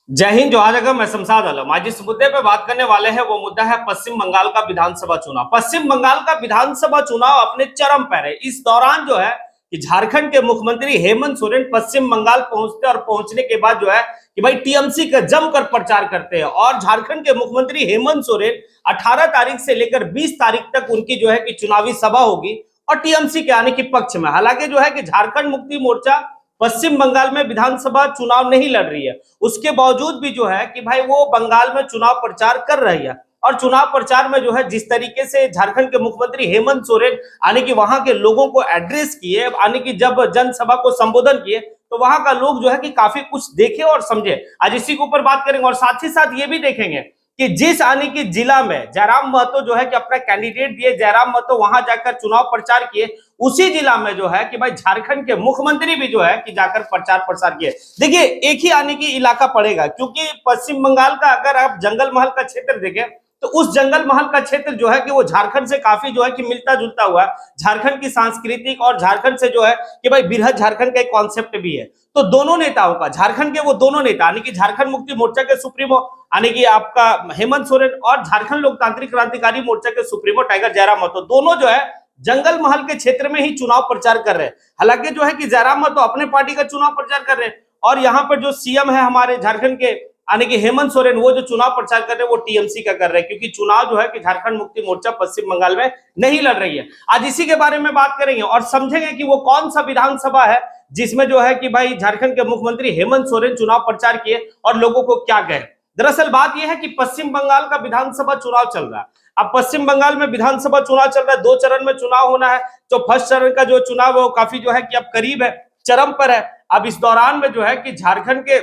जय हिंद जोहार अगर मैं शमशाद आलम। आज जिस मुद्दे पे बात करने वाले हैं वो मुद्दा है पश्चिम बंगाल का विधानसभा चुनाव। पश्चिम बंगाल का विधानसभा चुनाव अपने चरम पर है। इस दौरान जो है कि झारखंड के मुख्यमंत्री हेमंत सोरेन पश्चिम बंगाल पहुंचते और पहुंचने के बाद जो है कि भाई टीएमसी का जमकर प्रचार करते हैं। और झारखंड के मुख्यमंत्री हेमंत सोरेन 18 तारीख से लेकर 20 तारीख तक उनकी जो है कि चुनावी सभा होगी और टीएमसी के आने के पक्ष में। हालांकि जो है कि झारखंड मुक्ति मोर्चा पश्चिम बंगाल में विधानसभा चुनाव नहीं लड़ रही है, उसके बावजूद भी जो है कि भाई वो बंगाल में चुनाव प्रचार कर रही है। और चुनाव प्रचार में जो है जिस तरीके से झारखंड के मुख्यमंत्री हेमंत सोरेन आने की वहां के लोगों को एड्रेस किए, आने की जब जनसभा को संबोधन किए तो वहां का लोग जो है कि काफी कुछ देखे और समझे। आज इसी के ऊपर बात करेंगे और साथ ही साथ ये भी देखेंगे कि जिस आने की जिला में जयराम महतो जो है कि अपना कैंडिडेट दिए, जयराम महतो वहां जाकर चुनाव प्रचार किए, उसी जिला में जो है कि भाई झारखंड के मुख्यमंत्री भी जो है कि जाकर प्रचार प्रसार किए। देखिए एक ही आने की इलाका पड़ेगा, क्योंकि पश्चिम बंगाल का अगर आप जंगल महल का क्षेत्र देखें तो उस जंगल महल का क्षेत्र जो है कि वो झारखंड से काफी जो है कि मिलता जुलता हुआ, झारखंड की सांस्कृतिक और झारखंड से जो है कि भाई बृहद झारखंड का एक कॉन्सेप्ट भी है। तो दोनों नेताओं का, झारखंड के वो दोनों नेता यानी कि झारखंड मुक्ति मोर्चा के सुप्रीमो यानी कि आपका हेमंत सोरेन और झारखंड लोकतांत्रिक क्रांतिकारी मोर्चा के सुप्रीमो टाइगर जयराम महतो, दोनों जो है जंगल महल के क्षेत्र में ही चुनाव प्रचार कर रहे हैं। हालांकि जो है कि जयराम महतो अपने पार्टी का चुनाव प्रचार कर रहे हैं और यहाँ पर जो सीएम है हमारे झारखंड के यानी कि हेमंत सोरेन, वो जो चुनाव प्रचार कर रहे हैं वो टीएमसी का कर रहे हैं, क्योंकि चुनाव जो है कि झारखंड मुक्ति मोर्चा पश्चिम बंगाल में नहीं लड़ रही है। आज इसी के बारे में बात करेंगे और समझेंगे कि वो कौन सा विधानसभा है जिसमें जो है कि भाई झारखंड के मुख्यमंत्री हेमंत सोरेन चुनाव प्रचार किए और लोगों को क्या कहे। दरअसल बात यह है कि पश्चिम बंगाल का विधानसभा चुनाव चल रहा है। अब पश्चिम बंगाल में विधानसभा चुनाव चल रहा है, 2 चरण में चुनाव होना है। तो फर्स्ट चरण का जो चुनाव है वो काफी जो है कि अब करीब है, चरम पर है। अब इस दौरान में जो है कि झारखंड के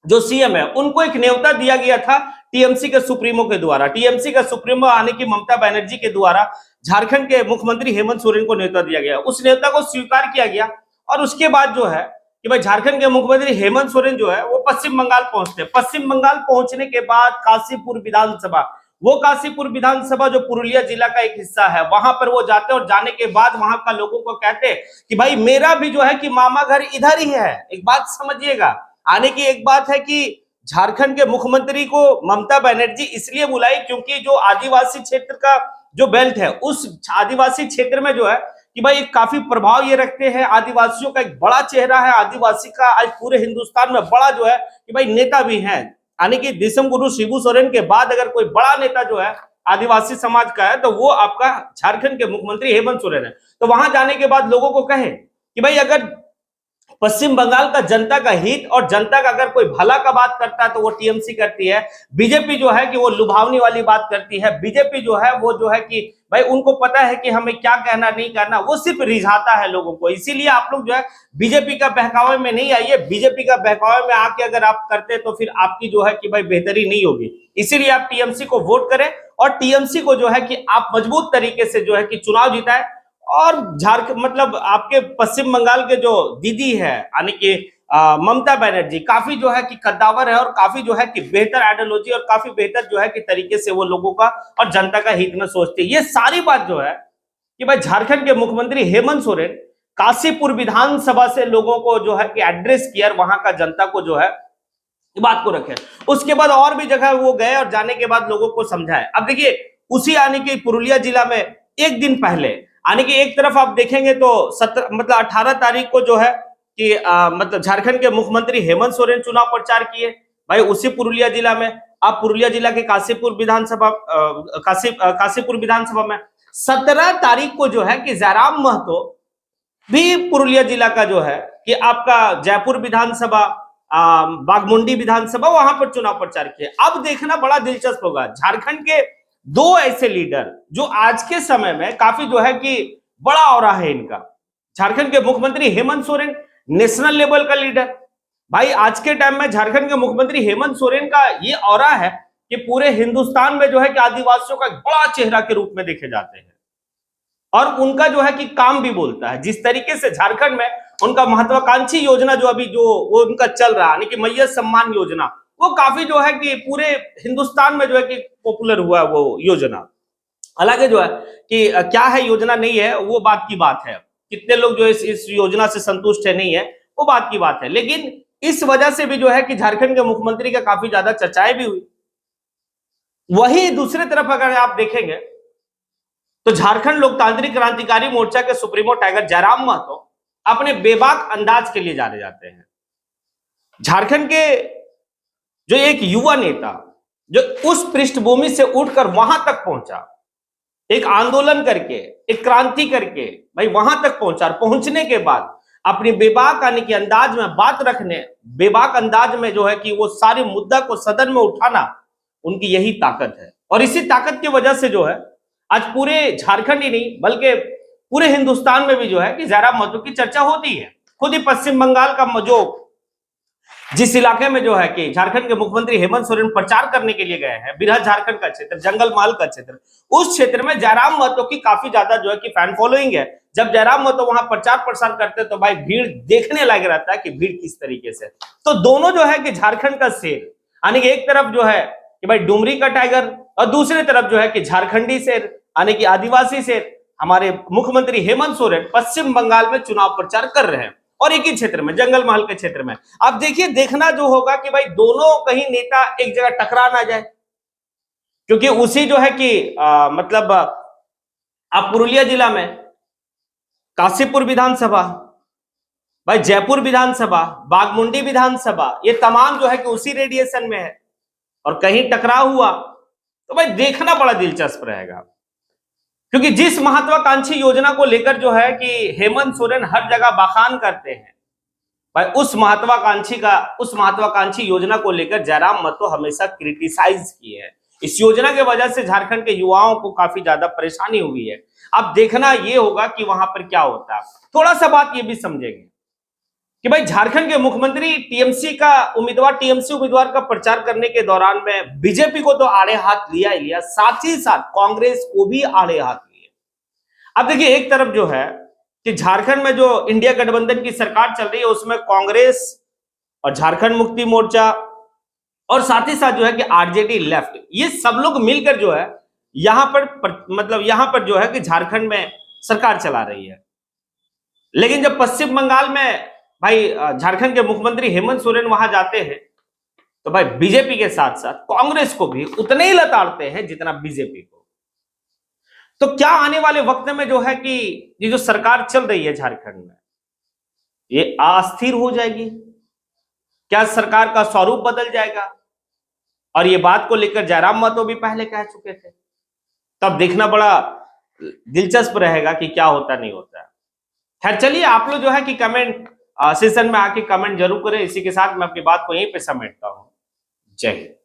जो सीएम है उनको एक न्योता दिया गया था टीएमसी के सुप्रीमो के द्वारा, टीएमसी का सुप्रीमो आने की ममता बनर्जी के द्वारा झारखंड के मुख्यमंत्री हेमंत सोरेन को न्योता दिया गया। उस न्योता को स्वीकार किया गया और उसके बाद जो है कि भाई झारखंड के मुख्यमंत्री हेमंत सोरेन जो है वो पश्चिम बंगाल पहुंचते हैं। पश्चिम बंगाल पहुंचने के बाद काशीपुर विधानसभा, वो काशीपुर विधानसभा जो पुरुलिया जिला का एक हिस्सा है, वहां पर वो जाते हैं और जाने के बाद वहां का लोगों को कहते हैं कि भाई मेरा भी जो है कि मामा घर इधर ही है। एक बात समझिएगा, आने की एक बात है कि झारखंड के मुख्यमंत्री को ममता बनर्जी इसलिए बुलाई क्योंकि जो आदिवासी क्षेत्र का जो बेल्ट है, उस आदिवासी क्षेत्र में जो है कि भाई काफी प्रभाव ये रखते हैं, आदिवासियों का एक बड़ा चेहरा है, आदिवासी का आज पूरे हिंदुस्तान में बड़ा जो है कि भाई नेता भी है। यानी कि दिसम गुरु शिबू सोरेन के बाद अगर कोई बड़ा नेता जो है आदिवासी समाज का है तो वो आपका झारखंड के मुख्यमंत्री हेमंत सोरेन है। तो वहां जाने के बाद लोगों को कहे कि भाई अगर पश्चिम बंगाल का जनता का हित और जनता का अगर कोई भला का बात करता है तो वो टीएमसी करती है। बीजेपी जो है कि वो लुभावनी वाली बात करती है। बीजेपी जो है वो जो है कि भाई उनको पता है कि हमें क्या कहना नहीं कहना, वो सिर्फ रिझाता है लोगों को। इसीलिए आप लोग जो है बीजेपी का बहकावे में नहीं आइए। बीजेपी का बहकावे में आके अगर आप करते तो फिर आपकी जो है कि भाई बेहतरी नहीं होगी। इसीलिए आप टीएमसी को वोट करें और टीएमसी को जो है कि आप मजबूत तरीके से जो है कि चुनाव जिताए। और झारखंड मतलब आपके पश्चिम बंगाल के जो दीदी है यानी कि ममता बनर्जी काफी जो है कि कद्दावर है और काफी जो है कि बेहतर आइडियोलॉजी और काफी बेहतर जो है कि तरीके से वो लोगों का और जनता का हित में सोचती है। ये सारी बात जो है कि भाई झारखंड के मुख्यमंत्री हेमंत सोरेन काशीपुर विधानसभा से लोगों को जो है कि एड्रेस किया, वहां का जनता को जो है बात को रखे। उसके बाद और भी जगह वो गए और जाने के बाद लोगों को समझाए। अब देखिए उसी आने की पुरुलिया जिला में एक दिन पहले यानी कि एक तरफ आप देखेंगे तो 18 तारीख को जो है कि मतलब झारखंड के मुख्यमंत्री हेमंत सोरेन चुनाव प्रचार किए भाई उसी पुरुलिया जिला में। आप पुरुलिया जिला के काशीपुर विधानसभा काशीपुर विधानसभा में 17 तारीख को जो है कि जयराम महतो भी पुरुलिया जिला का जो है कि आपका जयपुर विधानसभा, बागमुंडी विधानसभा, वहां पर चुनाव प्रचार किए। अब देखना बड़ा दिलचस्प होगा, झारखंड के 2 ऐसे लीडर जो आज के समय में काफी जो है कि बड़ा ऑरा है इनका। झारखंड के मुख्यमंत्री हेमंत सोरेन नेशनल लेवल का लीडर, भाई आज के टाइम में झारखंड के मुख्यमंत्री हेमंत सोरेन का ये ऑरा है कि पूरे हिंदुस्तान में जो है कि आदिवासियों का एक बड़ा चेहरा के रूप में देखे जाते हैं और उनका जो है कि काम भी बोलता है। जिस तरीके से झारखंड में उनका महत्वाकांक्षी योजना जो अभी जो वो उनका चल रहा है यानी कि मैया सम्मान योजना, वो काफी जो है कि पूरे हिंदुस्तान में जो है कि पॉपुलर हुआ वो योजना। हालांकि जो है कि क्या है योजना नहीं है वो बात की बात है, कितने लोग जो इस योजना से संतुष्ट है नहीं है वो बात की बात है, लेकिन इस वजह से भी जो है कि झारखंड के मुख्यमंत्री का काफी ज्यादा चर्चाएं भी हुई। वही दूसरी तरफ अगर आप देखेंगे तो झारखंड लोकतांत्रिक क्रांतिकारी मोर्चा के सुप्रीमो टाइगर जयराम महतो अपने बेबाक अंदाज के लिए जाने जाते हैं। झारखंड के जो एक युवा नेता जो उस पृष्ठभूमि से उठकर वहां तक पहुंचा, एक आंदोलन करके, एक क्रांति करके भाई वहां तक पहुंचा, और पहुंचने के बाद अपनी बेबाक आने के अंदाज में बात रखने, बेबाक अंदाज में जो है कि वो सारे मुद्दा को सदन में उठाना, उनकी यही ताकत है। और इसी ताकत की वजह से जो है आज पूरे झारखंड ही नहीं बल्कि पूरे हिंदुस्तान में भी जो है कि जयराम महतो की चर्चा होती है। खुद ही पश्चिम बंगाल का जो जिस इलाके में जो है कि झारखंड के मुख्यमंत्री हेमंत सोरेन प्रचार करने के लिए गए हैं, बिरहल झारखंड का क्षेत्र, जंगल महल का क्षेत्र, उस क्षेत्र में जयराम महतो की काफी ज्यादा जो है कि फैन फॉलोइंग है। जब जयराम महतो वहां प्रचार प्रसार करते तो भाई भीड़ देखने लायक रहता है कि भीड़ किस तरीके से। तो दोनों जो है कि झारखंड का शेर, यानी कि एक तरफ जो है कि भाई डुमरी का टाइगर और दूसरी तरफ जो है कि झारखंडी शेर, यानी कि आदिवासी शेर, हमारे मुख्यमंत्री हेमंत सोरेन पश्चिम बंगाल में चुनाव प्रचार कर रहे हैं, और एक ही क्षेत्र में, जंगल महल के क्षेत्र में। अब देखिए, देखना जो होगा कि भाई दोनों कहीं नेता एक जगह टकरा ना जाए, क्योंकि उसी जो है कि मतलब आप पुरुलिया जिला में काशीपुर विधानसभा, भाई जयपुर विधानसभा, बागमुंडी विधानसभा, ये तमाम जो है कि उसी रेडिएशन में है, और कहीं टकराव हुआ तो भाई देखना बड़ा दिलचस्प रहेगा। क्योंकि जिस महत्वाकांक्षी योजना को लेकर जो है कि हेमंत सोरेन हर जगह बखान करते हैं, भाई उस महत्वाकांक्षी योजना को लेकर जयराम महतो हमेशा क्रिटिसाइज किए हैं। इस योजना के वजह से झारखंड के युवाओं को काफी ज्यादा परेशानी हुई है। अब देखना यह होगा कि वहां पर क्या होता है। थोड़ा सा बात ये भी समझेंगे कि भाई झारखंड के मुख्यमंत्री टीएमसी उम्मीदवार का प्रचार करने के दौरान में बीजेपी को तो आड़े हाथ लिया ही लिया, साथ ही साथ कांग्रेस को भी आड़े हाथ लिए। अब देखिए, एक तरफ जो है कि झारखंड में जो इंडिया गठबंधन की सरकार चल रही है, उसमें कांग्रेस और झारखंड मुक्ति मोर्चा और साथ ही साथ जो है कि आरजेडी लेफ्ट, ये सब लोग मिलकर जो है यहां पर जो है कि झारखंड में सरकार चला रही है। लेकिन जब पश्चिम बंगाल में भाई झारखंड के मुख्यमंत्री हेमंत सोरेन वहां जाते हैं तो भाई बीजेपी के साथ साथ कांग्रेस को भी उतने ही लताड़ते हैं जितना बीजेपी को। तो क्या आने वाले वक्त में जो है कि ये जो सरकार चल रही है झारखंड में, ये अस्थिर हो जाएगी? क्या सरकार का स्वरूप बदल जाएगा? और ये बात को लेकर जयराम महतो भी पहले कह चुके थे। तब देखना बड़ा दिलचस्प रहेगा कि क्या होता नहीं होता। खैर चलिए, आप लोग जो है कि कमेंट सेशन में आके कमेंट जरूर करें। इसी के साथ मैं अपनी बात को यहीं पे समेटता हूं। जय हिंद।